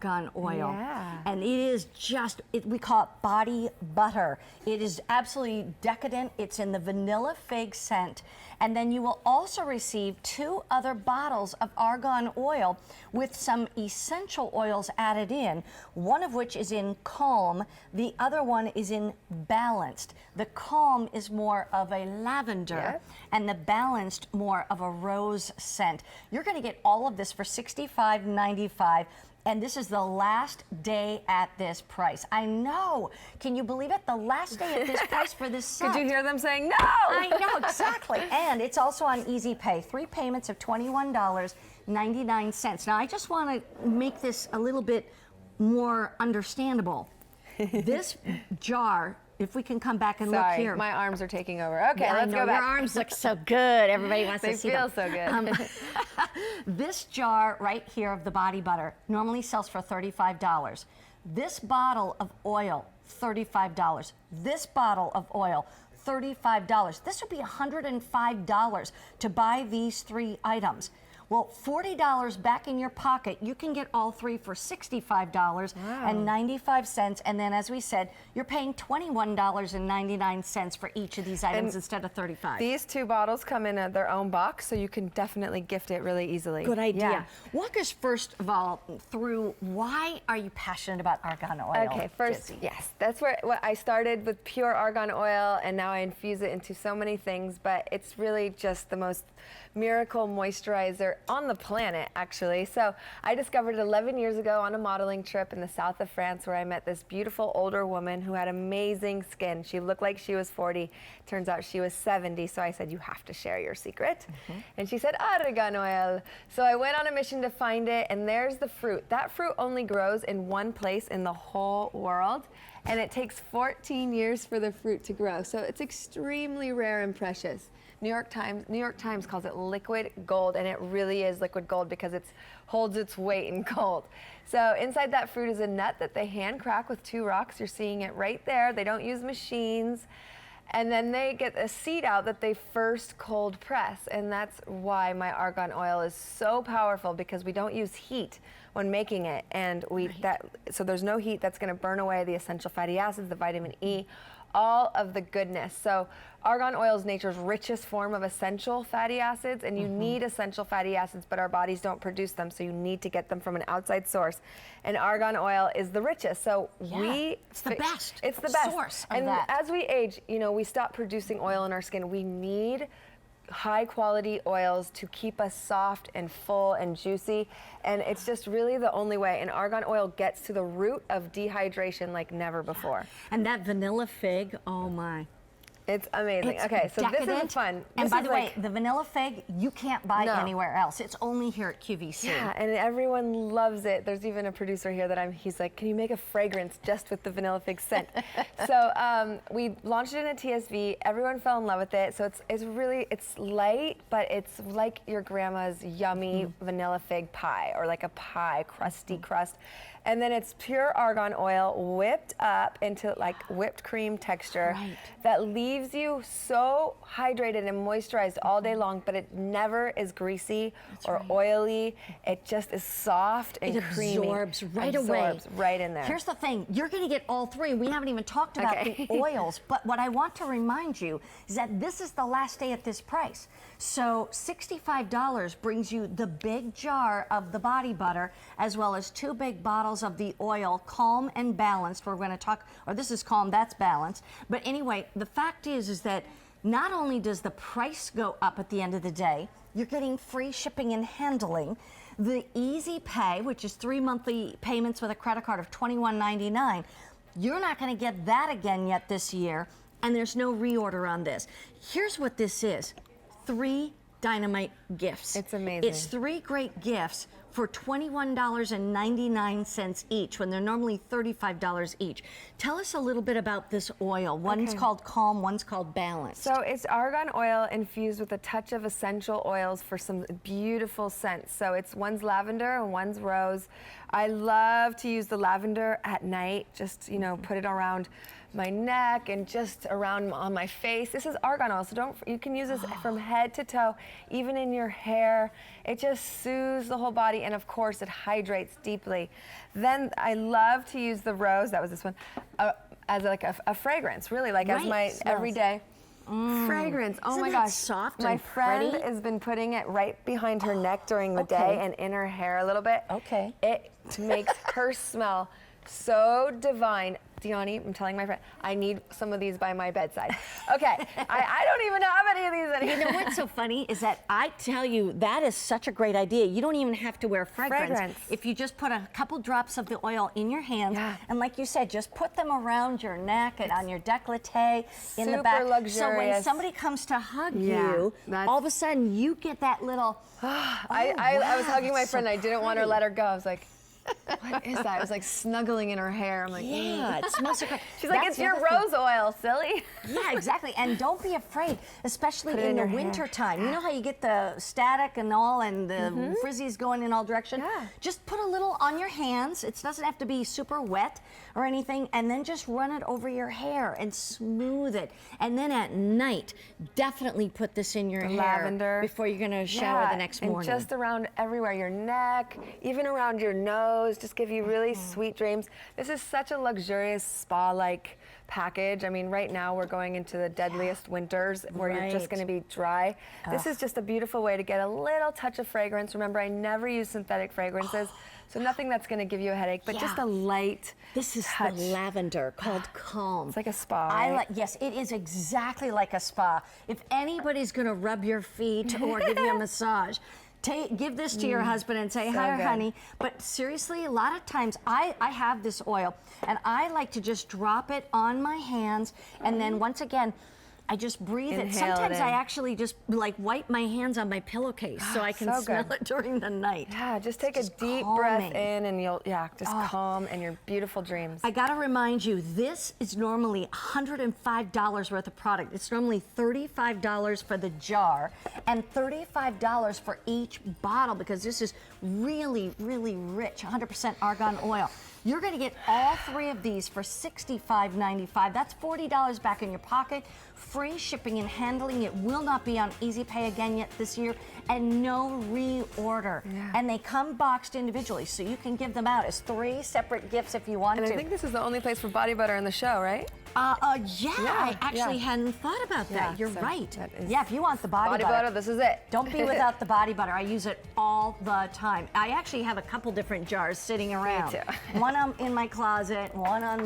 argan oil. Yeah. And it is just, we call it body butter. It is absolutely decadent. It's in the vanilla fig scent. And then you will also receive 2 other bottles of argan oil with some essential oils added in, one of which is in Calm, the other one is in Balanced. The Calm is more of a lavender, and the Balanced more of a rose scent. You're going to get all of this for $65.95. And this is the last day at this price. I know. Can you believe it? The last day at this price for this set. Could you hear them saying no? I know, exactly. And it's also on Easy Pay. 3 payments of $21.99. Now, I just want to make this a little bit more understandable. This jar, if we can come back and look here. My arms are taking over. Okay, yeah, let's go back. Your arms look so good. Everybody wants to see them. They feel so good. This jar right here of the body butter normally sells for $35. This bottle of oil, $35. This bottle of oil, $35. This would be $105 to buy these 3 items. Well, $40 back in your pocket, you can get all 3 for $65.95. And then, as we said, you're paying $21.99 for each of these items instead of $35. These 2 bottles come in their own box, so you can definitely gift it really easily. Good idea. Yeah. Walk us first of all through why are you passionate about argan oil? Okay, first, Josie? yes, that's where I started with pure argan oil, and now I infuse it into so many things, but it's really just the most miracle moisturizer on the planet, actually. So I discovered it 11 years ago on a modeling trip in the south of France, where I met this beautiful older woman who had amazing skin. She looked like she was 40. Turns out she was 70. So I said, you have to share your secret. And she said, argan oil. So I went on a mission to find it, and there's the fruit. That fruit only grows in one place in the whole world, and it takes 14 years for the fruit to grow. So it's extremely rare and precious. New York Times calls it liquid gold, and it really is liquid gold because it holds its weight in gold. So inside that fruit is a nut that they hand crack with 2 rocks. You're seeing it right there. They don't use machines. And then they get a seed out that they first cold press, and that's why my argan oil is so powerful, because we don't use heat when making it, and so there's no heat that's going to burn away the essential fatty acids, the vitamin E, all of the goodness. So argan oil is nature's richest form of essential fatty acids, and you need essential fatty acids, but our bodies don't produce them, so you need to get them from an outside source. And argan oil is the richest. So it's the best. It's the best source of and that. As we age, we stop producing oil in our skin. We need high quality oils to keep us soft and full and juicy, and it's just really the only way. And argan oil gets to the root of dehydration like never before. And that vanilla fig, oh my. It's amazing. It's okay, so decadent. this is fun. And by the way, the vanilla fig, you can't buy No. anywhere else. It's only here at QVC. Yeah, and everyone loves it. There's even a producer here that he's like, can you make a fragrance just with the vanilla fig scent? So we launched it in a TSV. Everyone fell in love with it. So it's light, but it's like your grandma's yummy vanilla fig pie, or like a pie, crusty crust. And then it's pure argan oil whipped up into like whipped cream texture that leaves you so hydrated and moisturized all day long, but it never is greasy or oily. It just is soft and creamy. It absorbs right away. Right in there. Here's the thing, you're gonna get all 3. We haven't even talked about the oils, but what I want to remind you is that this is the last day at this price. So $65 brings you the big jar of the body butter, as well as 2 big bottles of the oil, Calm and Balanced. We're going to talk, or this is Calm, that's Balanced. But anyway, the fact is that not only does the price go up at the end of the day, you're getting free shipping and handling. The Easy Pay, which is 3 monthly payments with a credit card of $21.99, you're not going to get that again yet this year, and there's no reorder on this. Here's what this is. 3 dynamite gifts. It's amazing. It's 3 great gifts for $21.99 each, when they're normally $35 each. Tell us a little bit about this oil. One's called Calm, one's called Balanced. So it's argan oil infused with a touch of essential oils for some beautiful scents. So one's lavender and one's rose. I love to use the lavender at night, just, you know, put it around my neck and just around on my face. This is argan oil, so you can use this from head to toe, even in your hair. It just soothes the whole body, and of course it hydrates deeply. Then I love to use the rose, that was this one, as like a fragrance, really, like as my everyday fragrance. Oh my gosh, soft my and friend pretty? has been putting it right behind her neck during the day and in her hair a little bit. Okay. It makes her smell so divine. Diani, I'm telling my friend, I need some of these by my bedside. Okay, I don't even have any of these anymore. You know what's so funny is that I tell you, that is such a great idea. You don't even have to wear fragrance. If you just put a couple drops of the oil in your hands, and like you said, just put them around your neck and on your décolleté, in the back. Super luxurious. So when somebody comes to hug you, all of a sudden you get that little, I was hugging my friend, I didn't want her to let her go. I was like, what is that? I was like snuggling in her hair. I'm like, yeah, it smells so great. She's like, it's your rose oil, silly. Yeah, exactly. And don't be afraid, especially in the winter time. You know how you get the static and all, and the frizzies going in all directions? Yeah. Just put a little on your hands. It doesn't have to be super wet or anything. And then just run it over your hair and smooth it. And then at night, definitely put this in your hair lavender before you're going to shower the next morning. And just around everywhere, your neck, even around your nose, just give you really sweet dreams. This is such a luxurious spa-like package. I mean, right now we're going into the deadliest winters where you're just going to be dry. This is just a beautiful way to get a little touch of fragrance. Remember, I never use synthetic fragrances, so nothing that's going to give you a headache, but just a light This is touch. the lavender called Calm. It's like a spa, right? Yes, it is exactly like a spa. If anybody's going to rub your feet or give you a massage, give this to your husband and say, hi, honey. But seriously, a lot of times I have this oil and I like to just drop it on my hands, and then once again, I just breathe it. Sometimes I actually just like wipe my hands on my pillowcase so I can smell it during the night. Yeah, just take a deep breath in and you'll, just calm and your beautiful dreams. I gotta remind you, this is normally $105 worth of product. It's normally $35 for the jar and $35 for each bottle, because this is really, really rich, 100% argan oil. You're going to get all three of these for $65.95. That's $40 back in your pocket. Free shipping and handling. It will not be on Easy Pay again yet this year, and no reorder. And they come boxed individually, so you can give them out as 3 separate gifts if you want to. And I think this is the only place for body butter in the show, right? I actually hadn't thought about that. You're right. Yeah, if you want the body butter, this is it. Don't be without the body butter. I use it all the time. I actually have a couple different jars sitting around. Me too. One in my closet, one on